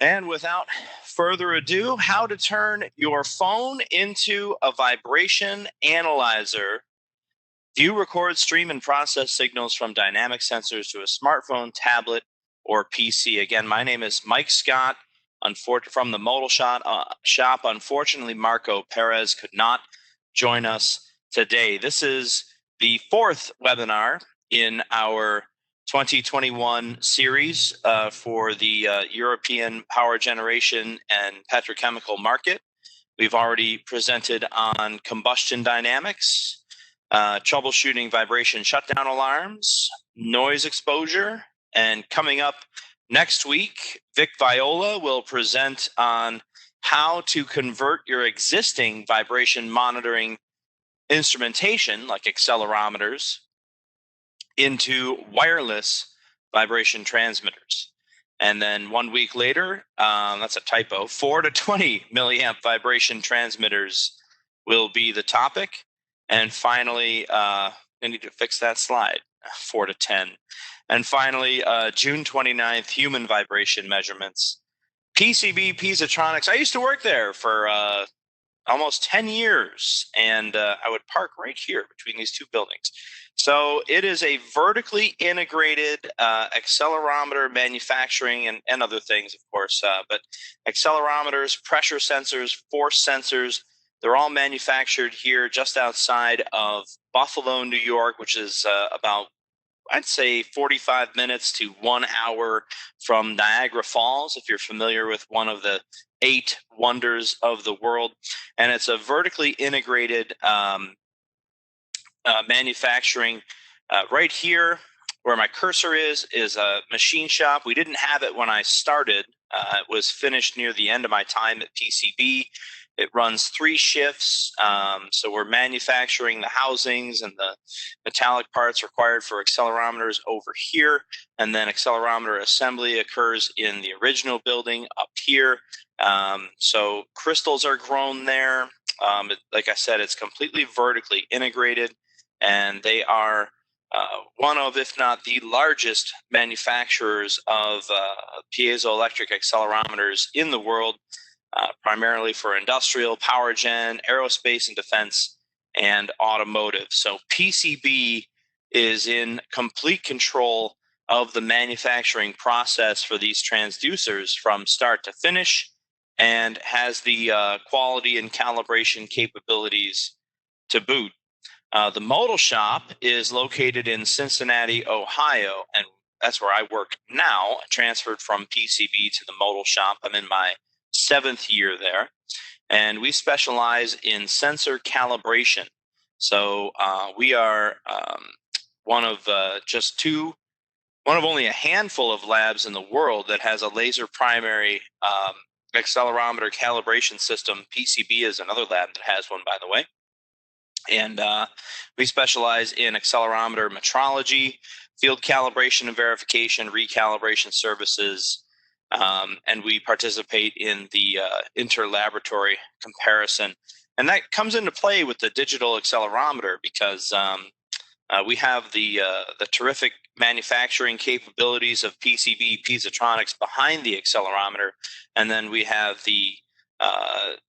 And without further ado, how to turn your phone into a vibration analyzer. View, record, stream, and process signals from dynamic sensors to a smartphone, tablet, or PC. Again, my name is Mike Scott from the Modal Shop. Unfortunately, Marco Perez could not join us today. This is the fourth webinar in our 2021 series for the European power generation and petrochemical market. We've already presented on combustion dynamics, troubleshooting vibration shutdown alarms, noise exposure, and coming up next week, Vic Viola will present on how to convert your existing vibration monitoring instrumentation, like accelerometers, into wireless vibration transmitters. And then 1 week later, that's a typo, 4 to 20 milliamp vibration transmitters will be the topic. And finally, I need to fix that slide, 4 to 10. And finally, June 29th, human vibration measurements. PCB Piezotronics. I used to work there for almost 10 years, and I would park right here between these two buildings. So it is a vertically integrated accelerometer manufacturing and other things, of course, but accelerometers, pressure sensors, force sensors, they're all manufactured here just outside of Buffalo, New York, which is about, I'd say, 45 minutes to 1 hour from Niagara Falls, if you're familiar with one of the 8 wonders of the world. And it's a vertically integrated manufacturing. Right here, where my cursor is a machine shop. We didn't have it when I started. It was finished near the end of my time at PCB. It runs 3 shifts, so we're manufacturing the housings and the metallic parts required for accelerometers over here, and then accelerometer assembly occurs in the original building up here. So crystals are grown there. Like I said, it's completely vertically integrated, and they are one of, if not the largest manufacturers of piezoelectric accelerometers in the world, primarily for industrial, power gen, aerospace and defense, and automotive. So PCB is in complete control of the manufacturing process for these transducers from start to finish, and has the quality and calibration capabilities to boot. The Modal Shop is located in Cincinnati, Ohio, and that's where I work now. I transferred from PCB to the Modal Shop. I'm in my 7th year there, and we specialize in sensor calibration. So we are one of only a handful of labs in the world that has a laser primary accelerometer calibration system. PCB is another lab that has one, by the way. And we specialize in accelerometer metrology, field calibration and verification, recalibration services, and we participate in the inter-laboratory comparison. And that comes into play with the digital accelerometer because we have the terrific manufacturing capabilities of PCB Piezotronics behind the accelerometer, and then we have the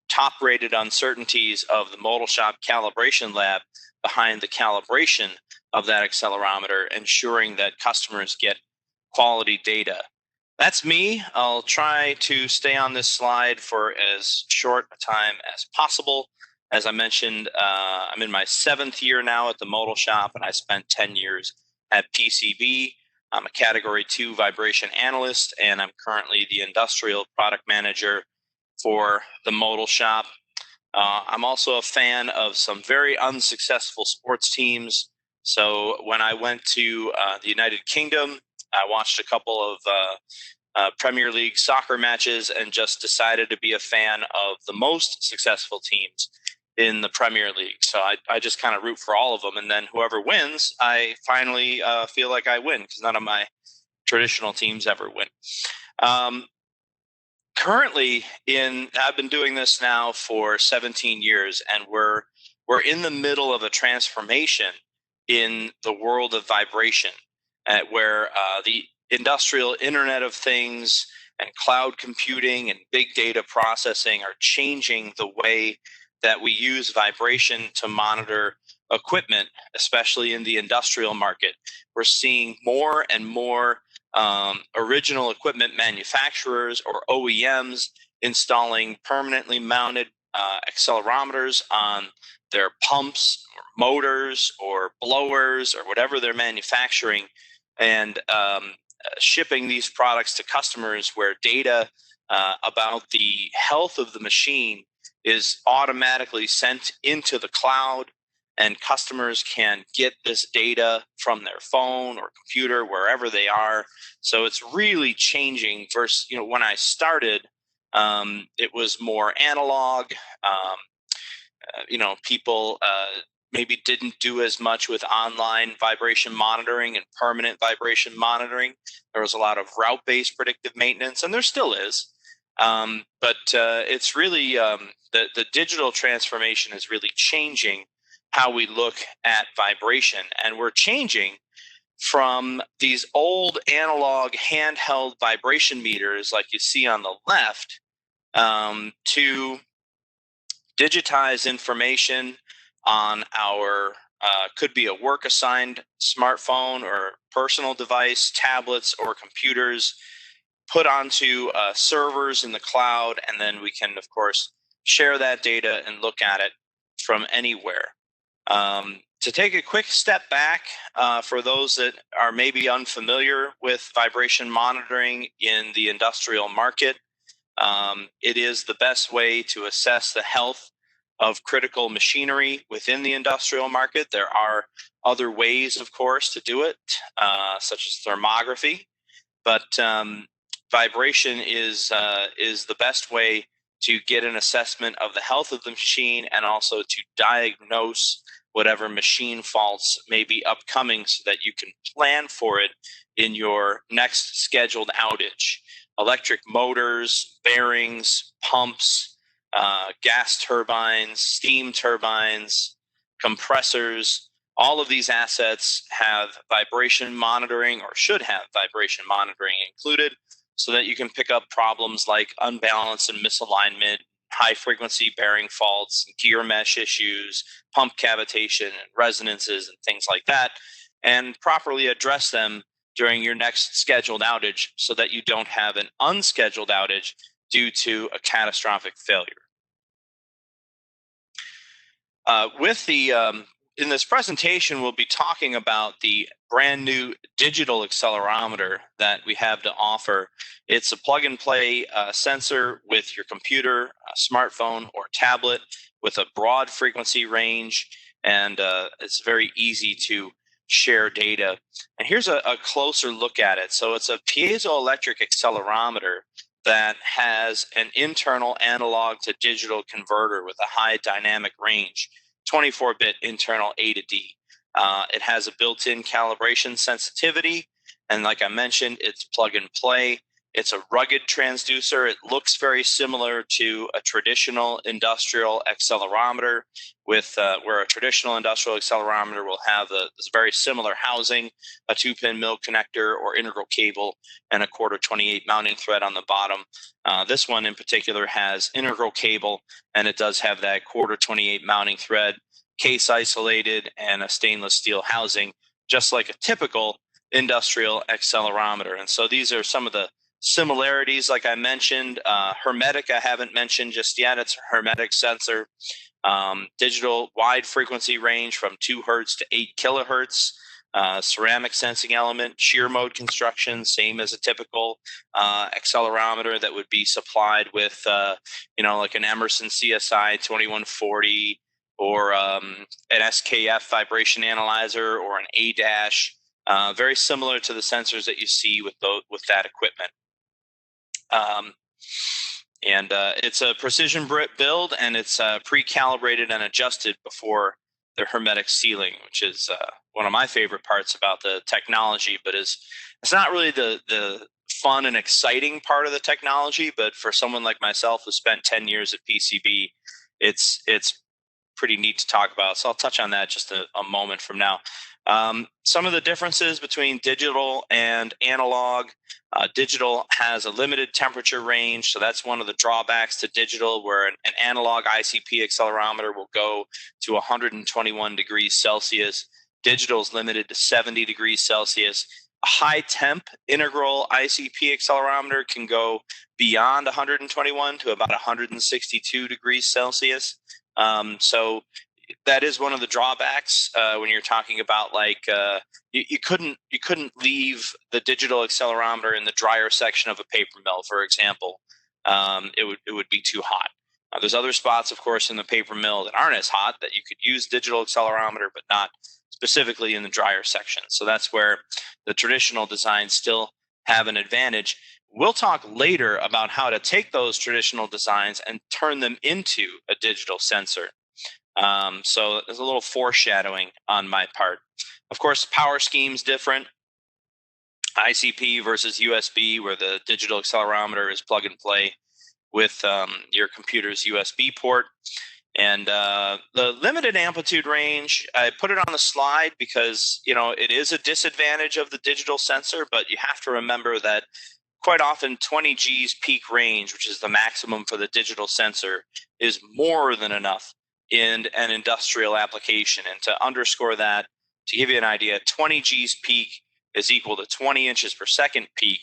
top-rated uncertainties of the Modal Shop calibration lab behind the calibration of that accelerometer, ensuring that customers get quality data. That's me. I'll try to stay on this slide for as short a time as possible. As I mentioned, I'm in my 7th year now at the Modal Shop, and I spent 10 years at PCB. I'm a Category 2 vibration analyst, and I'm currently the industrial product manager for the Modal Shop. I'm also a fan of some very unsuccessful sports teams. So when I went to the United Kingdom, I watched a couple of Premier League soccer matches and just decided to be a fan of the most successful teams in the Premier League. So I just kind of root for all of them. And then whoever wins, I finally feel like I win, because none of my traditional teams ever win. Currently, I've been doing this now for 17 years, and we're in the middle of a transformation in the world of vibration, where the industrial Internet of Things and cloud computing and big data processing are changing the way that we use vibration to monitor equipment, especially in the industrial market. We're seeing more and more original equipment manufacturers or OEMs installing permanently mounted accelerometers on their pumps or motors or blowers or whatever they're manufacturing, and shipping these products to customers where data about the health of the machine is automatically sent into the cloud, and customers can get this data from their phone or computer wherever they are. So it's really changing versus, when I started, it was more analog. People maybe didn't do as much with online vibration monitoring and permanent vibration monitoring. There was a lot of route-based predictive maintenance, and there still is. But it's really the digital transformation is really changing how we look at vibration, and we're changing from these old analog handheld vibration meters like you see on the left to digitize information on our could be a work assigned smartphone or personal device, tablets or computers, put onto servers in the cloud, and then we can, of course, share that data and look at it from anywhere. To take a quick step back, for those that are maybe unfamiliar with vibration monitoring in the industrial market, it is the best way to assess the health of critical machinery within the industrial market. There are other ways, of course, to do it, such as thermography, but vibration is the best way to get an assessment of the health of the machine and also to diagnose whatever machine faults may be upcoming so that you can plan for it in your next scheduled outage. Electric motors, bearings, pumps, gas turbines, steam turbines, compressors, all of these assets have vibration monitoring or should have vibration monitoring included so that you can pick up problems like unbalance and misalignment, high frequency bearing faults, gear mesh issues, pump cavitation and resonances and things like that, and properly address them during your next scheduled outage so that you don't have an unscheduled outage due to a catastrophic failure. In this presentation, we'll be talking about the brand new digital accelerometer that we have to offer. It's a plug-and-play sensor with your computer, smartphone, or tablet with a broad frequency range, and it's very easy to share data. And here's a closer look at it. So it's a piezoelectric accelerometer that has an internal analog to digital converter with a high dynamic range, 24-bit internal A to D. It has a built-in calibration sensitivity, and like I mentioned, it's plug and play. It's a rugged transducer. It looks very similar to a traditional industrial accelerometer, with where a traditional industrial accelerometer will have this very similar housing, a 2-pin mil connector or integral cable, and a quarter 28 mounting thread on the bottom. This one in particular has integral cable, and it does have that quarter 28 mounting thread, case isolated, and a stainless steel housing, just like a typical industrial accelerometer. And so these are some of the similarities, like I mentioned. Hermetic, I haven't mentioned just yet. It's a hermetic sensor. Digital wide frequency range from 2 hertz to 8 kilohertz. Ceramic sensing element, shear mode construction, same as a typical accelerometer that would be supplied with, like an Emerson CSI 2140 or an SKF vibration analyzer or an A-dash. Very similar to the sensors that you see with that equipment. It's a precision build, and it's pre-calibrated and adjusted before the hermetic sealing, which is one of my favorite parts about the technology, but it's not really the fun and exciting part of the technology. But for someone like myself who spent 10 years at PCB, it's pretty neat to talk about. So I'll touch on that just a moment from now. Some of the differences between digital and analog. Digital has a limited temperature range, so that's one of the drawbacks to digital, where an analog ICP accelerometer will go to 121 degrees Celsius. Digital is limited to 70 degrees Celsius. A high temp integral ICP accelerometer can go beyond 121 to about 162 degrees Celsius. So that is one of the drawbacks when you're talking about you couldn't leave the digital accelerometer in the dryer section of a paper mill, for example. It would be too hot. There's other spots, of course, in the paper mill that aren't as hot that you could use digital accelerometer, but not specifically in the dryer section. So that's where the traditional designs still have an advantage. We'll talk later about how to take those traditional designs and turn them into a digital sensor. So there's a little foreshadowing on my part. Of course, power scheme's different. ICP versus USB, where the digital accelerometer is plug and play with your computer's USB port. And the limited amplitude range, I put it on the slide because, it is a disadvantage of the digital sensor, but you have to remember that quite often 20 G's peak range, which is the maximum for the digital sensor, is more than enough in an industrial application. And to underscore that, to give you an idea, 20 G's peak is equal to 20 inches per second peak,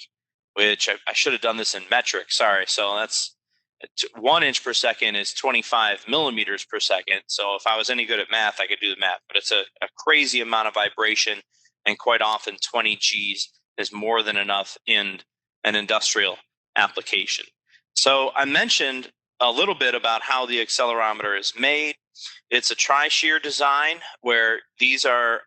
which I should have done this in metric. Sorry. So that's 1 inch per second is 25 millimeters per second. So if I was any good at math, I could do the math, but it's a crazy amount of vibration. And quite often 20 G's is more than enough in an industrial application. So I mentioned a little bit about how the accelerometer is made. It's a tri-shear design where these are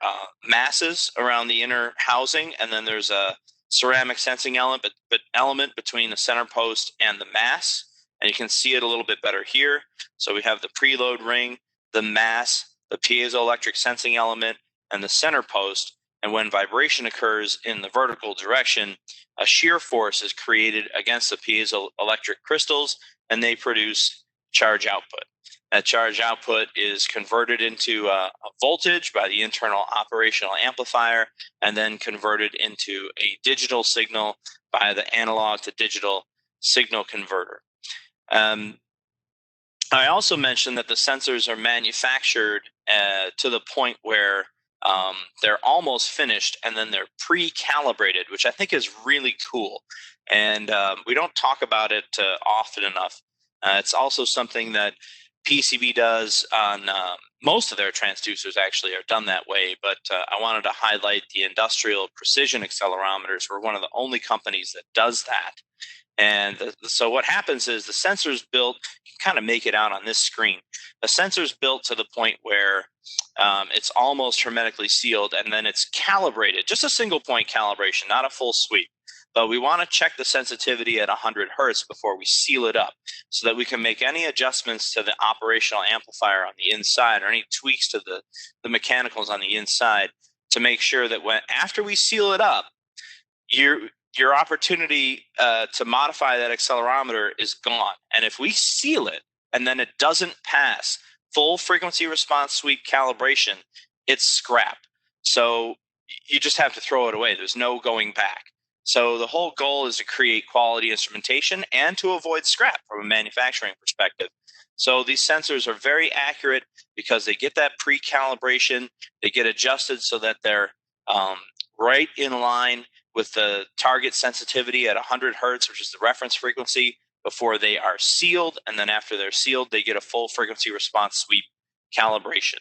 masses around the inner housing, and then there's a ceramic sensing element between the center post and the mass. And you can see it a little bit better here. So we have the preload ring, the mass, the piezoelectric sensing element, and the center post. And when vibration occurs in the vertical direction, a shear force is created against the piezoelectric crystals, and they produce charge output. That charge output is converted into a voltage by the internal operational amplifier, and then converted into a digital signal by the analog to digital signal converter. I also mentioned that the sensors are manufactured to the point where they're almost finished, and then they're pre-calibrated, which I think is really cool. And we don't talk about it often enough. It's also something that PCB does on most of their transducers actually are done that way, but I wanted to highlight the industrial precision accelerometers. We're one of the only companies that does that. And so what happens is the sensor's built, you can kind of make it out on this screen. The sensor's built to the point where it's almost hermetically sealed, and then it's calibrated, just a single point calibration, not a full sweep. But we want to check the sensitivity at 100 hertz before we seal it up, so that we can make any adjustments to the operational amplifier on the inside, or any tweaks to the mechanicals on the inside, to make sure that after we seal it up, your opportunity to modify that accelerometer is gone. And if we seal it and then it doesn't pass full frequency response sweep calibration, it's scrap. So you just have to throw it away. There's no going back. So the whole goal is to create quality instrumentation and to avoid scrap from a manufacturing perspective. So these sensors are very accurate because they get that pre-calibration. They get adjusted so that they're right in line with the target sensitivity at 100 hertz, which is the reference frequency, before they are sealed. And then after they're sealed, they get a full frequency response sweep calibration.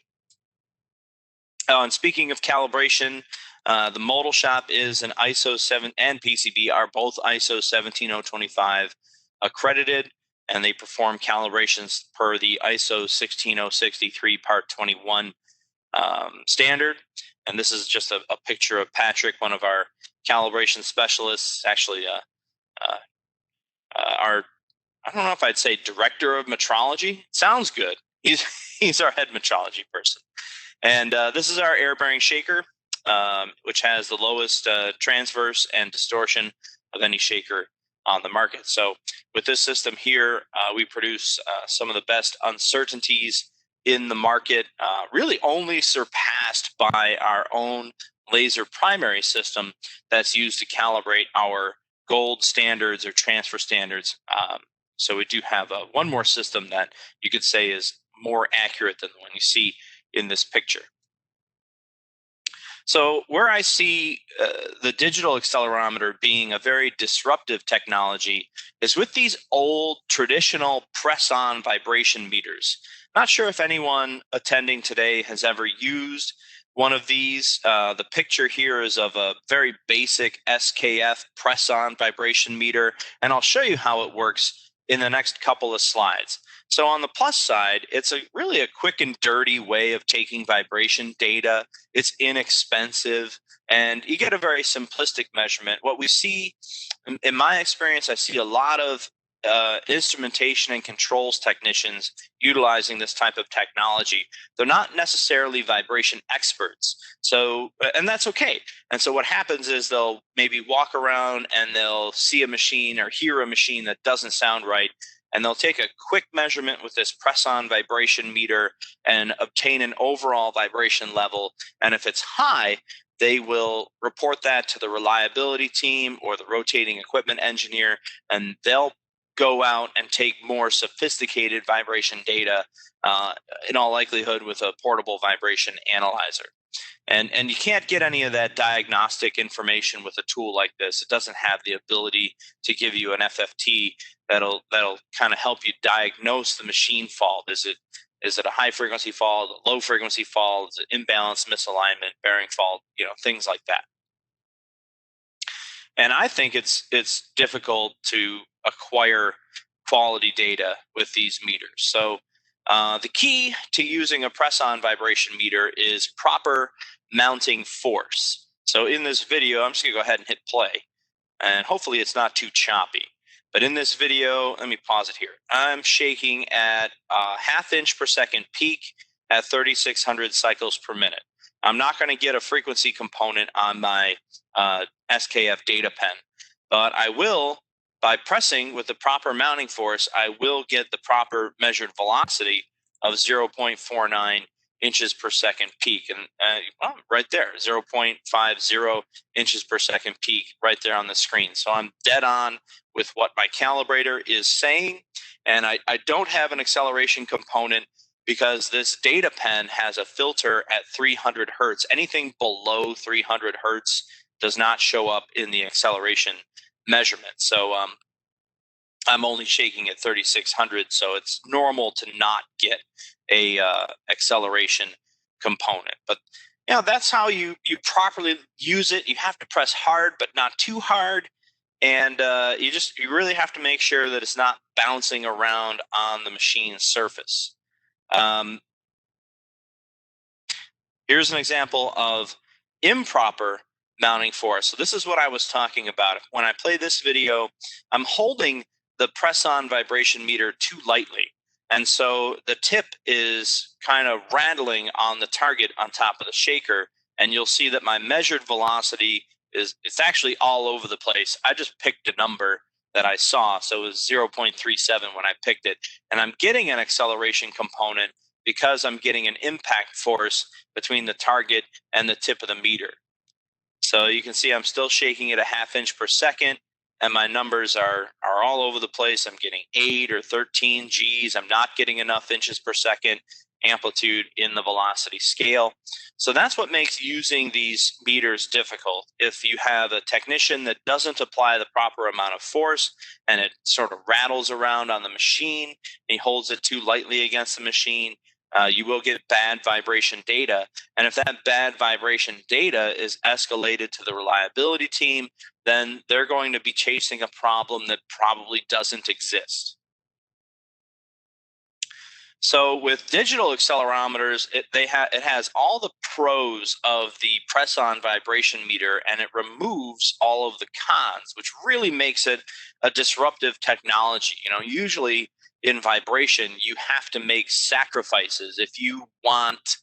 And speaking of calibration, the modal shop is an ISO 7, and PCB are both ISO 17025 accredited, and they perform calibrations per the ISO 16063 Part 21 standard. And this is just a picture of Patrick, one of our calibration specialists, actually our, I don't know if I'd say director of metrology. Sounds good. He's our head metrology person. And this is our air bearing shaker, which has the lowest transverse and distortion of any shaker on the market. So with this system here, we produce some of the best uncertainties in the market, really only surpassed by our own laser primary system that's used to calibrate our gold standards or transfer standards. So we do have one more system that you could say is more accurate than the one you see in this picture. So, where I see the digital accelerometer being a very disruptive technology is with these old traditional press on vibration meters. Not sure if anyone attending today has ever used one of these. The picture here is of a very basic SKF press on vibration meter, and I'll show you how it works in the next couple of slides. So, on the plus side, it's really a quick and dirty way of taking vibration data. It's inexpensive, and you get a very simplistic measurement. What we see, in my experience, I see a lot of instrumentation and controls technicians utilizing this type of technology. They're not necessarily vibration experts, so and that's okay. And so what happens is they'll maybe walk around and they'll see a machine or hear a machine that doesn't sound right, and they'll take a quick measurement with this press-on vibration meter and obtain an overall vibration level. And if it's high, they will report that to the reliability team or the rotating equipment engineer, and they'll go out and take more sophisticated vibration data, in all likelihood with a portable vibration analyzer. And you can't get any of that diagnostic information with a tool like this. It doesn't have the ability to give you an FFT that'll kind of help you diagnose the machine fault. Is it a high frequency fault, a low frequency fault, is it imbalance, misalignment, bearing fault, things like that. And I think it's difficult to acquire quality data with these meters. So the key to using a press-on vibration meter is proper mounting force. So in this video, I'm just going to go ahead and hit play, and hopefully it's not too choppy. But in this video, let me pause it here. I'm shaking at a ½ inch per second peak at 3,600 cycles per minute. I'm not going to get a frequency component on my SKF data pen, but I will, by pressing with the proper mounting force, I will get the proper measured velocity of 0.49 inches per second peak. And right there, 0.50 inches per second peak right there on the screen. So I'm dead on with what my calibrator is saying. And I don't have an acceleration component because this data pen has a filter at 300 hertz. Anything below 300 hertz does not show up in the acceleration measurement. So I'm only shaking at 3,600, so it's normal to not get a acceleration component. But that's how you properly use it. You have to press hard, but not too hard, and you really have to make sure that it's not bouncing around on the machine's surface. Here's an example of improper mounting force. So this is what I was talking about. When I play this video, I'm holding the press-on vibration meter too lightly. And so the tip is kind of rattling on the target on top of the shaker. And you'll see that my measured velocity it's actually all over the place. I just picked a number that I saw. So it was 0.37 when I picked it. And I'm getting an acceleration component because I'm getting an impact force between the target and the tip of the meter. So you can see I'm still shaking at a ½ inch per second, and my numbers are all over the place. I'm getting 8 or 13 Gs. I'm not getting enough inches per second amplitude in the velocity scale. So that's what makes using these meters difficult. If you have a technician that doesn't apply the proper amount of force and it sort of rattles around on the machine, and he holds it too lightly against the machine, you will get bad vibration data. And if that bad vibration data is escalated to the reliability team, then they're going to be chasing a problem that probably doesn't exist. So with digital accelerometers, it has all the pros of the press-on vibration meter, and it removes all of the cons, which really makes it a disruptive technology. Usually in vibration, you have to make sacrifices if you want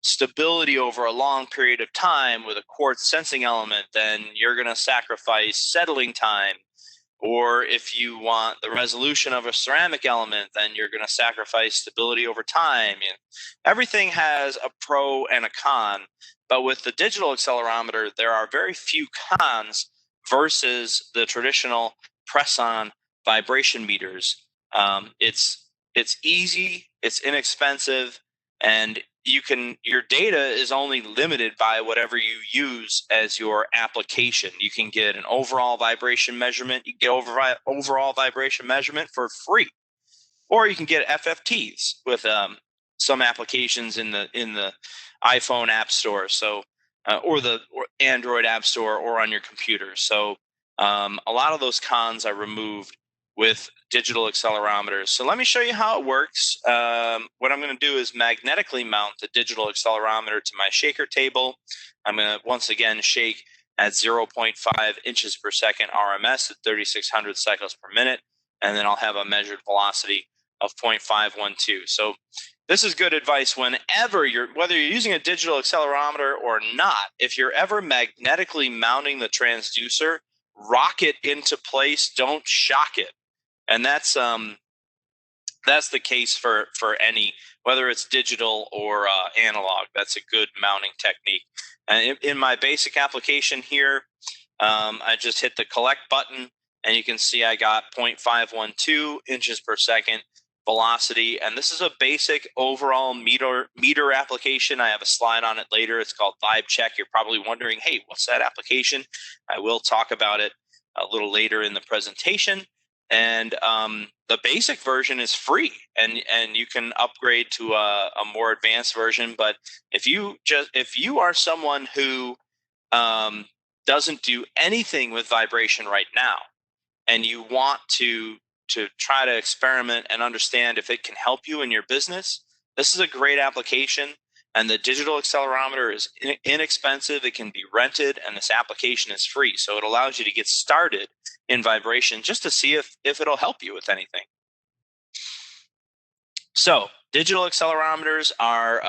stability over a long period of time with a quartz sensing element. Then you're going to sacrifice settling time. Or if you want the resolution of a ceramic element, then you're going to sacrifice stability over time. And everything has a pro and a con. But with the digital accelerometer, there are very few cons versus the traditional press-on vibration meters. It's easy, it's inexpensive, and your data is only limited by whatever you use as your application. You can get an overall vibration measurement. You get overall vibration measurement for free, or you can get FFTs with some applications in the iPhone App Store, or Android App Store, or on your computer. So a lot of those cons are removed with digital accelerometers. So let me show you how it works. What I'm going to do is magnetically mount the digital accelerometer to my shaker table. I'm going to once again shake at 0.5 inches per second RMS at 3,600 cycles per minute, and then I'll have a measured velocity of 0.512. So this is good advice whenever whether you're using a digital accelerometer or not. If you're ever magnetically mounting the transducer, rock it into place, don't shock it. And that's the case for any, whether it's digital or analog. That's a good mounting technique. And in my basic application here, I just hit the collect button, and you can see I got 0.512 inches per second velocity. And this is a basic overall meter application. I have a slide on it later. It's called Vibe Check. You're probably wondering, hey, what's that application? I will talk about it a little later in the presentation. And the basic version is free, and you can upgrade to a more advanced version. But if you are someone who doesn't do anything with vibration right now, and you want to try to experiment and understand if it can help you in your business, this is a great application. And the digital accelerometer is inexpensive. It can be rented, and this application is free. So it allows you to get started in vibration just to see if it'll help you with anything. So digital accelerometers are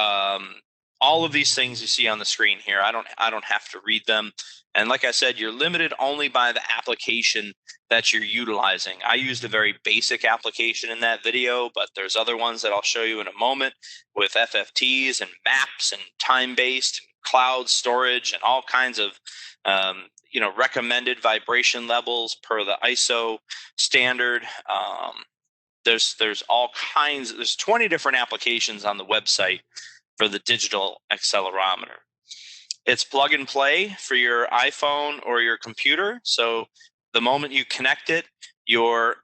all of these things you see on the screen here. I don't have to read them. And like I said, you're limited only by the application that you're utilizing. I used a very basic application in that video, but there's other ones that I'll show you in a moment with FFTs and maps and time-based and cloud storage and all kinds of recommended vibration levels per the ISO standard. There's all kinds. There's 20 different applications on the website for the digital accelerometer. It's plug and play for your iPhone or your computer. So the moment you connect it, your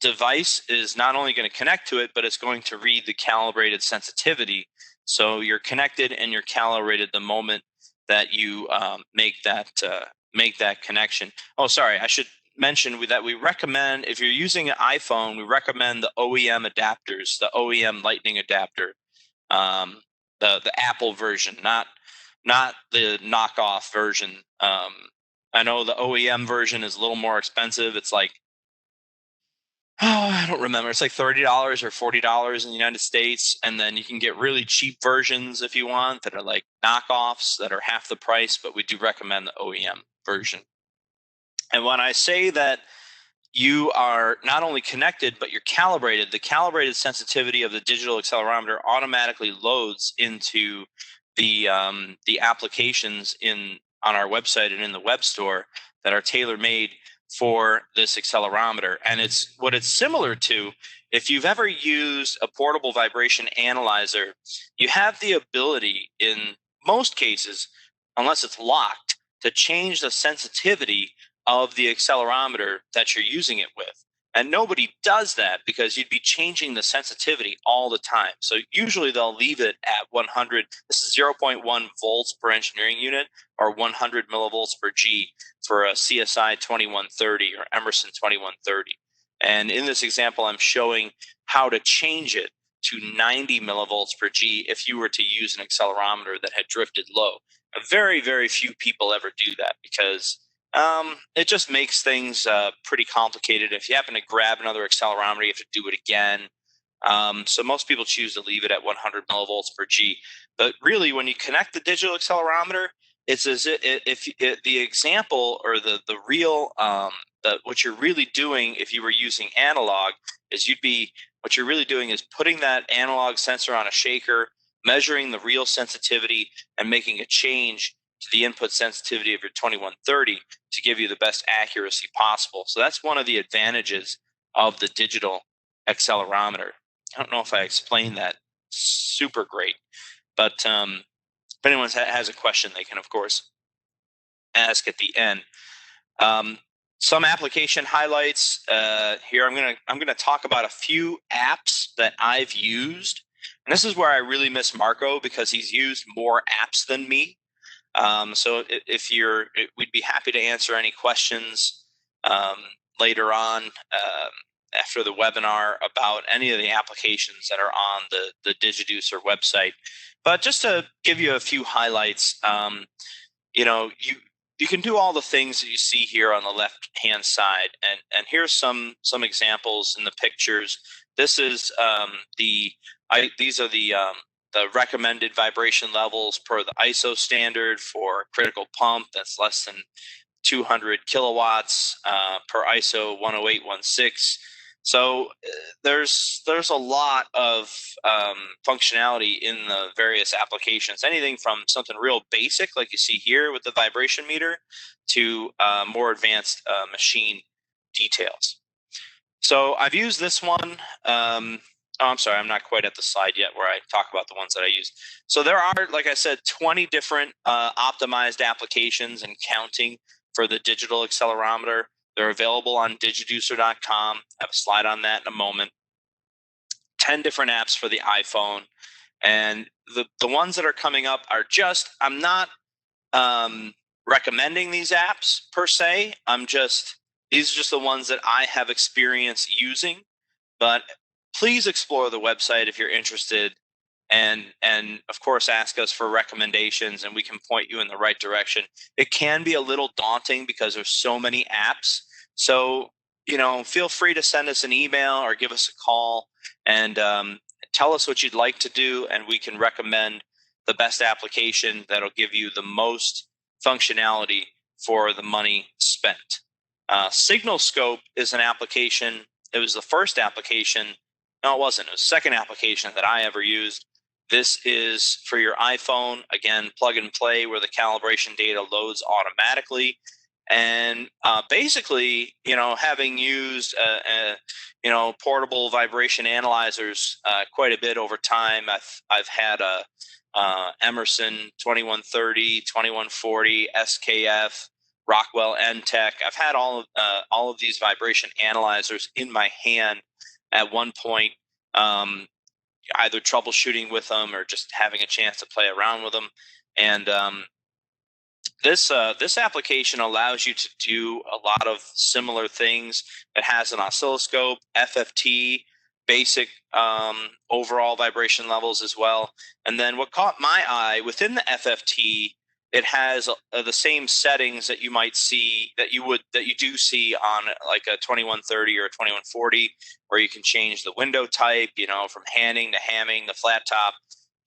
device is not only going to connect to it, but it's going to read the calibrated sensitivity. So you're connected and you're calibrated the moment that you make that connection. Oh, sorry, I should mention that we recommend, if you're using an iPhone, we recommend the OEM adapters, the OEM Lightning adapter, the Apple version, not the knockoff version. I know the OEM version is a little more expensive. It's like, I don't remember. It's like $30 or $40 in the United States. And then you can get really cheap versions if you want that are like knockoffs that are half the price, but we do recommend the OEM version. And when I say that you are not only connected, but you're calibrated, the calibrated sensitivity of the digital accelerometer automatically loads into the applications on our website and in the web store that are tailor-made for this accelerometer. And what it's similar to, if you've ever used a portable vibration analyzer, you have the ability in most cases, unless it's locked, to change the sensitivity of the accelerometer that you're using it with. And nobody does that because you'd be changing the sensitivity all the time. So usually they'll leave it at 100. This is 0.1 volts per engineering unit, or 100 millivolts per G for a CSI 2130 or Emerson 2130. And in this example, I'm showing how to change it to 90 millivolts per G if you were to use an accelerometer that had drifted low. Very, very few people ever do that because it just makes things pretty complicated. If you happen to grab another accelerometer, you have to do it again. So most people choose to leave it at 100 millivolts per G. But really, when you connect the digital accelerometer, it's as if the example or the real what you're really doing if you were using analog is what you're really doing is putting that analog sensor on a shaker, measuring the real sensitivity, and making a change to the input sensitivity of your 2130 to give you the best accuracy possible. So that's one of the advantages of the digital accelerometer. I don't know if I explained that super great, but if anyone has a question, they can, of course, ask at the end. Some application highlights here. I'm gonna talk about a few apps that I've used, and this is where I really miss Marco because he's used more apps than me. So we'd be happy to answer any questions um, later on after the webinar about any of the applications that are on the Digiducer website. But just to give you a few highlights, you can do all the things that you see here on the left hand side, and here's some examples in the pictures. This is these are the recommended vibration levels per the ISO standard for critical pump. That's less than 200 kilowatts per ISO 10816. So there's a lot of functionality in the various applications. Anything from something real basic, like you see here with the vibration meter, to more advanced machine details. So I've used this one. I'm sorry, I'm not quite at the slide yet where I talk about the ones that I use. So there are, like I said, 20 different optimized applications and counting for the digital accelerometer. They're available on digiducer.com. I have a slide on that in a moment. 10 different apps for the iPhone. And the ones that are coming up are I'm not recommending these apps per se. These are just the ones that I have experience using. But please explore the website if you're interested, and of course ask us for recommendations, and we can point you in the right direction. It can be a little daunting because there's so many apps. So feel free to send us an email or give us a call and tell us what you'd like to do, and we can recommend the best application that'll give you the most functionality for the money spent. Signal Scope is an application. It was the first application. No, it wasn't. It was the second application that I ever used. This is for your iPhone. Again, plug and play, where the calibration data loads automatically. And basically, having used portable vibration analyzers quite a bit over time, I've had a Emerson 2130, 2140, SKF, Rockwell NTech. I've had all of these vibration analyzers in my hand at one point, either troubleshooting with them or just having a chance to play around with them. And this application allows you to do a lot of similar things. It has an oscilloscope, FFT, basic overall vibration levels as well. And then what caught my eye within the FFT, it has the same settings that you might see that you do see on like a 2130 or a 2140, where you can change the window type, from handing to hamming, the flat top,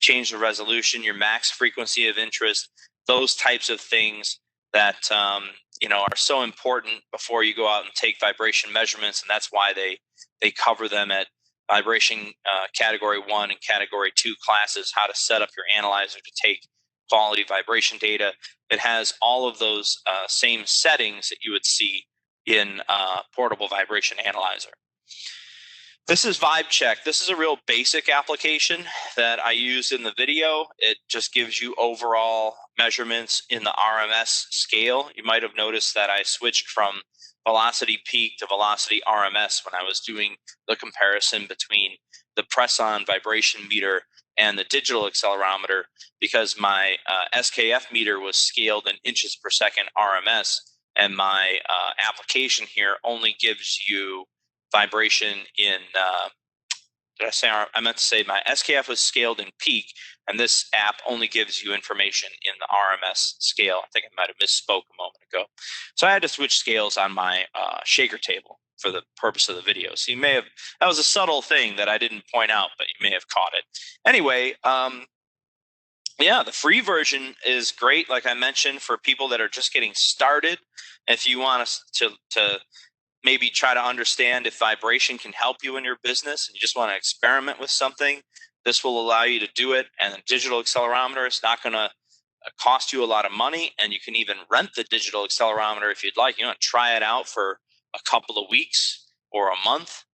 change the resolution, your max frequency of interest, those types of things that are so important before you go out and take vibration measurements, and that's why they cover them at vibration category 1 and category 2 classes, how to set up your analyzer to take quality vibration data. It has all of those same settings that you would see in portable vibration analyzer. This is VibeCheck. This is a real basic application that I used in the video. It just gives you overall measurements in the RMS scale. You might have noticed that I switched from velocity peak to velocity RMS when I was doing the comparison between the press-on vibration meter and the digital accelerometer, because my SKF meter was scaled in inches per second RMS, and my application here only gives you vibration in I meant to say my SKF was scaled in peak, and this app only gives you information in the RMS scale. I think I might have misspoke a moment ago. So I had to switch scales on my shaker table for the purpose of the video. So that was a subtle thing that I didn't point out, but you may have caught it. Anyway, the free version is great, like I mentioned, for people that are just getting started. If you want us to maybe try to understand if vibration can help you in your business and you just want to experiment with something, this will allow you to do it. And a digital accelerometer is not going to cost you a lot of money, and you can even rent the digital accelerometer if you'd like. You know, try it out for a couple of weeks or a month.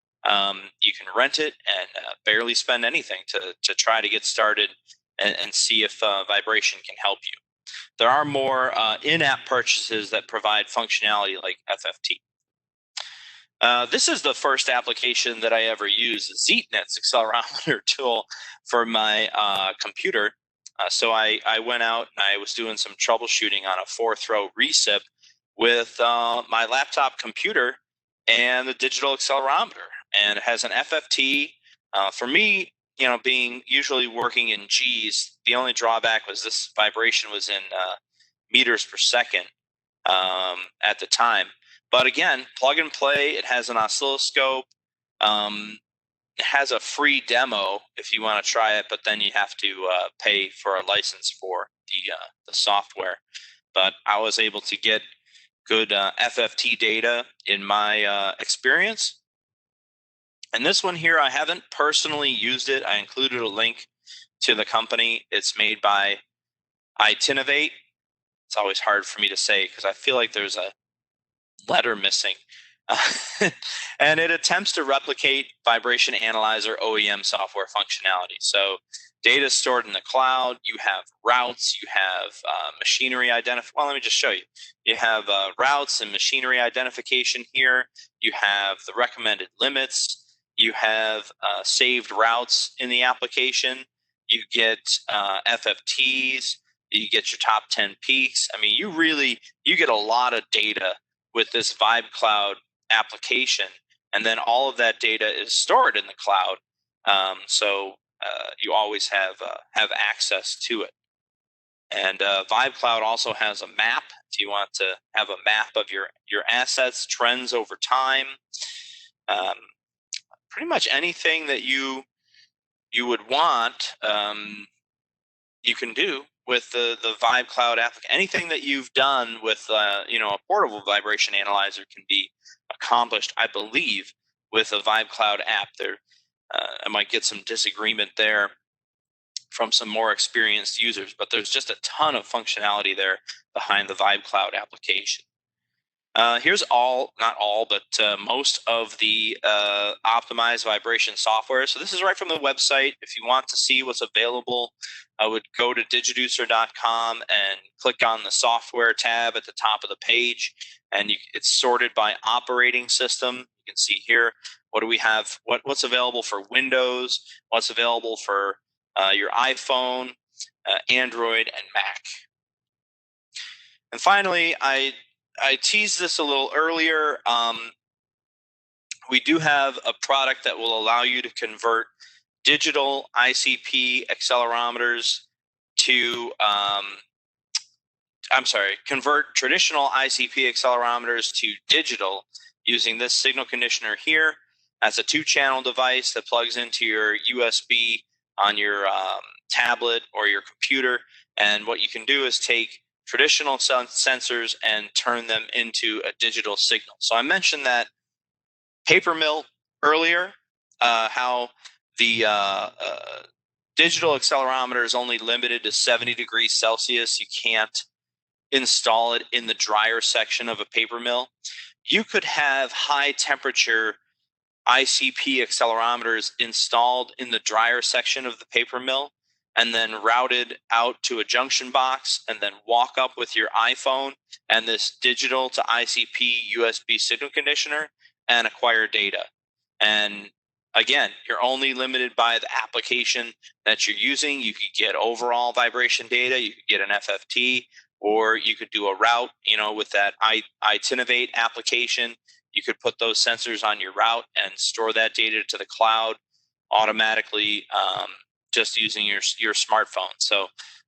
You can rent it and barely spend anything to try to get started and see if vibration can help you. There are more in-app purchases that provide functionality like FFT. This is the first application that I ever used, ZeetNet's accelerometer tool for my computer. So I went out and I was doing some troubleshooting on a 4-throw recip with my laptop computer and the digital accelerometer. And it has an FFT. For me, you know, being usually working in G's, the only drawback was this vibration was in meters per second at the time. But again, plug and play. It has an oscilloscope. It has a free demo if you want to try it, but then you have to pay for a license for the software. But I was able to get good FFT data in my experience. And this one here, I haven't personally used it. I included a link to the company. It's made by Itinovate. It's always hard for me to say because I feel like there's a letter missing. And it attempts to replicate vibration analyzer OEM software functionality. So data is stored in the cloud. You have routes. You have machinery identification. Well, let me just show you. You have routes and machinery identification here. You have the recommended limits. You have saved routes in the application. You get FFTs. You get your top 10 peaks. I mean, you get a lot of data with this Vibe Cloud application, and then all of that data is stored in the cloud. So you always have access to it. And Vibe Cloud also has a map. If you want to have a map of your assets, trends over time, pretty much anything that you would want, you can do with the Vibe Cloud app. Anything that you've done with a portable vibration analyzer can be accomplished, I believe, with a Vibe Cloud app. There, I might get some disagreement there from some more experienced users, but there's just a ton of functionality there behind the Vibe Cloud application. Here's not all, but most of the optimized vibration software. So this is right from the website. If you want to see what's available, I would go to digiducer.com and click on the software tab at the top of the page, and it's sorted by operating system. You can see here, what do we have? What's available for Windows? What's available for your iPhone, Android, and Mac? And finally, I teased this a little earlier. We do have a product that will allow you to convert digital ICP accelerometers to, convert traditional ICP accelerometers to digital using this signal conditioner here as a 2-channel device that plugs into your USB on your tablet or your computer. And what you can do is take traditional sensors and turn them into a digital signal. So I mentioned that paper mill earlier, how the digital accelerometer is only limited to 70 degrees Celsius. You can't install it in the drier section of a paper mill. You could have high temperature ICP accelerometers installed in the drier section of the paper mill and then routed out to a junction box and then walk up with your iPhone and this digital to ICP USB signal conditioner and acquire data. And again, you're only limited by the application that you're using. You could get overall vibration data, you could get an FFT, or you could do a route, with that Itinovate application. You could put those sensors on your route and store that data to the cloud automatically, just using your smartphone. So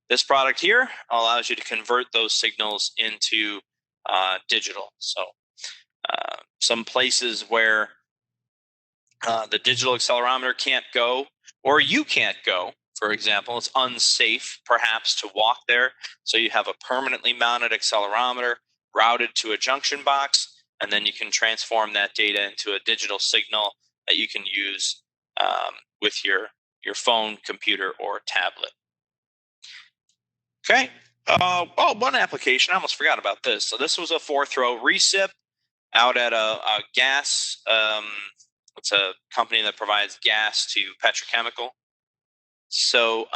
this product here allows you to convert those signals into digital. So some places where the digital accelerometer can't go, or you can't go, for example, it's unsafe perhaps to walk there. So you have a permanently mounted accelerometer routed to a junction box. and then you can transform that data into a digital signal that you can use with your phone, computer, or tablet. Okay. One application, I almost forgot about this. So this was a 4-throw recip out at a gas. It's a company that provides gas to petrochemical. So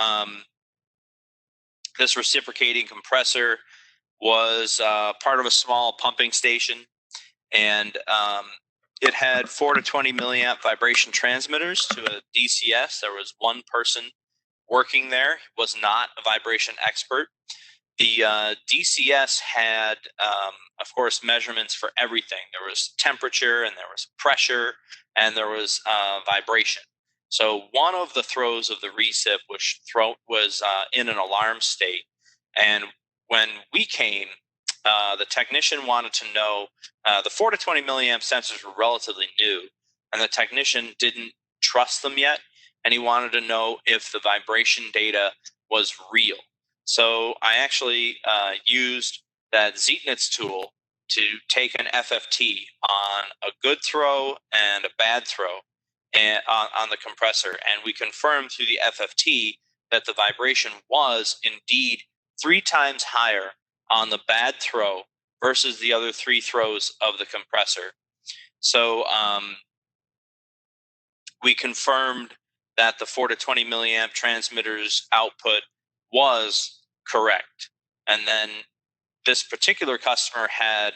this reciprocating compressor was part of a small pumping station, and it had 4 to 20 milliamp vibration transmitters to a DCS. There was one person working there. He was not a vibration expert. The DCS had, of course, measurements for everything. There was temperature, and there was pressure, and there was vibration. So one of the throws of the recip was in an alarm state. And when we came, the technician wanted to know, the 4 to 20 milliamp sensors were relatively new, and the technician didn't trust them yet, and he wanted to know if the vibration data was real. So I actually used that Zeitnitz tool to take an FFT on a good throw and a bad throw and on the compressor, and we confirmed through the FFT that the vibration was indeed 3 times higher on the bad throw versus the other 3 throws of the compressor. So we confirmed that the 4 to 20 milliamp transmitter's output was correct. And then this particular customer had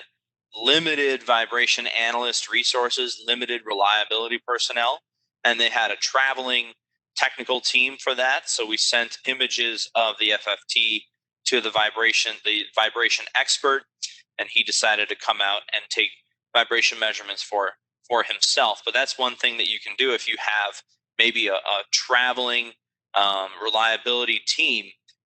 limited vibration analyst resources, limited reliability personnel, and they had a traveling technical team for that. So we sent images of the FFT to the vibration expert, and he decided to come out and take vibration measurements for himself. But that's one thing that you can do if you have maybe a traveling reliability team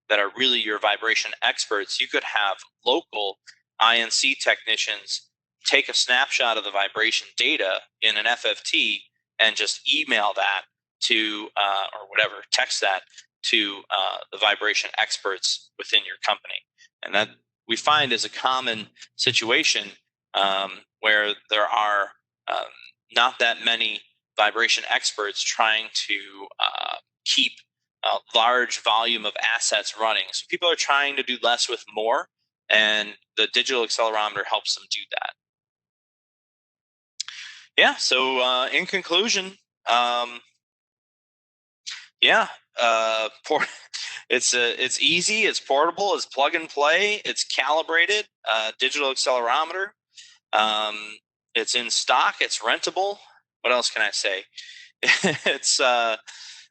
that are really your vibration experts. You could have local INC technicians take a snapshot of the vibration data in an FFT and just email that to, or whatever, text that to the vibration experts within your company. And that we find is a common situation where there are not that many vibration experts trying to keep a large volume of assets running. So people are trying to do less with more, and the digital accelerometer helps them do that. Yeah, so in conclusion, it's easy, it's portable, it's plug and play, it's calibrated, digital accelerometer. It's in stock, it's rentable. What else can I say? It's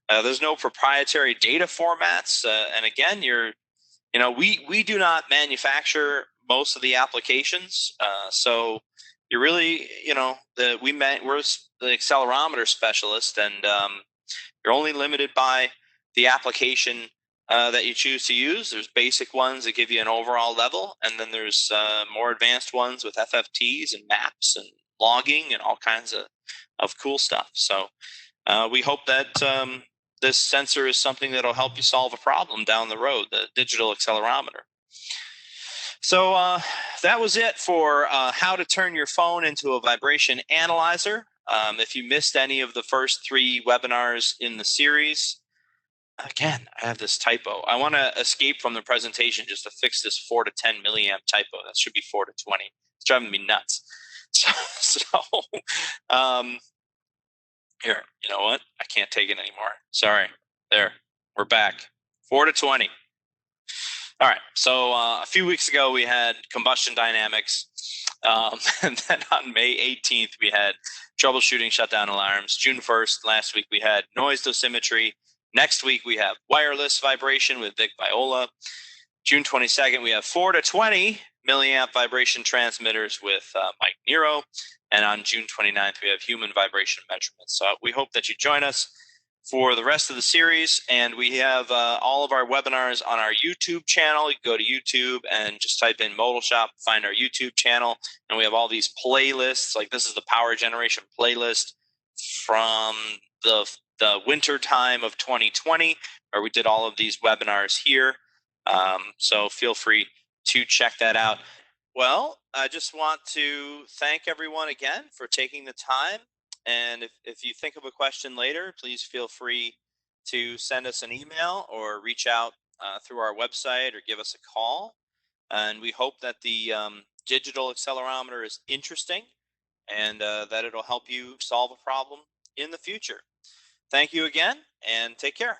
there's no proprietary data formats, and again, we do not manufacture most of the applications, so you're really, we're the accelerometer specialist, and you're only limited by the application that you choose to use. There's basic ones that give you an overall level, and then there's more advanced ones with FFTs and maps and logging and all kinds of cool stuff. So we hope that this sensor is something that'll help you solve a problem down the road, the digital accelerometer. So that was it for how to turn your phone into a vibration analyzer. If you missed any of the first 3 webinars in the series, again, I have this typo. I want to escape from the presentation just to fix this 4 to 10 milliamp typo. That should be 4 to 20. It's driving me nuts. So here, you know what? I can't take it anymore. Sorry. There, we're back. 4 to 20. All right. So a few weeks ago, we had combustion dynamics. And then on May 18th, we had troubleshooting shutdown alarms. June 1st, last week, we had noise dosimetry. Next week, we have wireless vibration with Vic Viola. June 22nd, we have 4 to 20 milliamp vibration transmitters with Mike Nero. And on June 29th, we have human vibration measurements. So we hope that you join us for the rest of the series. And we have all of our webinars on our YouTube channel. You can go to YouTube and just type in Modal Shop, find our YouTube channel. And we have all these playlists. Like this is the power generation playlist from the winter time of 2020, where we did all of these webinars here. So feel free to check that out. Well, I just want to thank everyone again for taking the time. And if you think of a question later, please feel free to send us an email or reach out through our website or give us a call. And we hope that the digital accelerometer is interesting and that it'll help you solve a problem in the future. Thank you again and take care.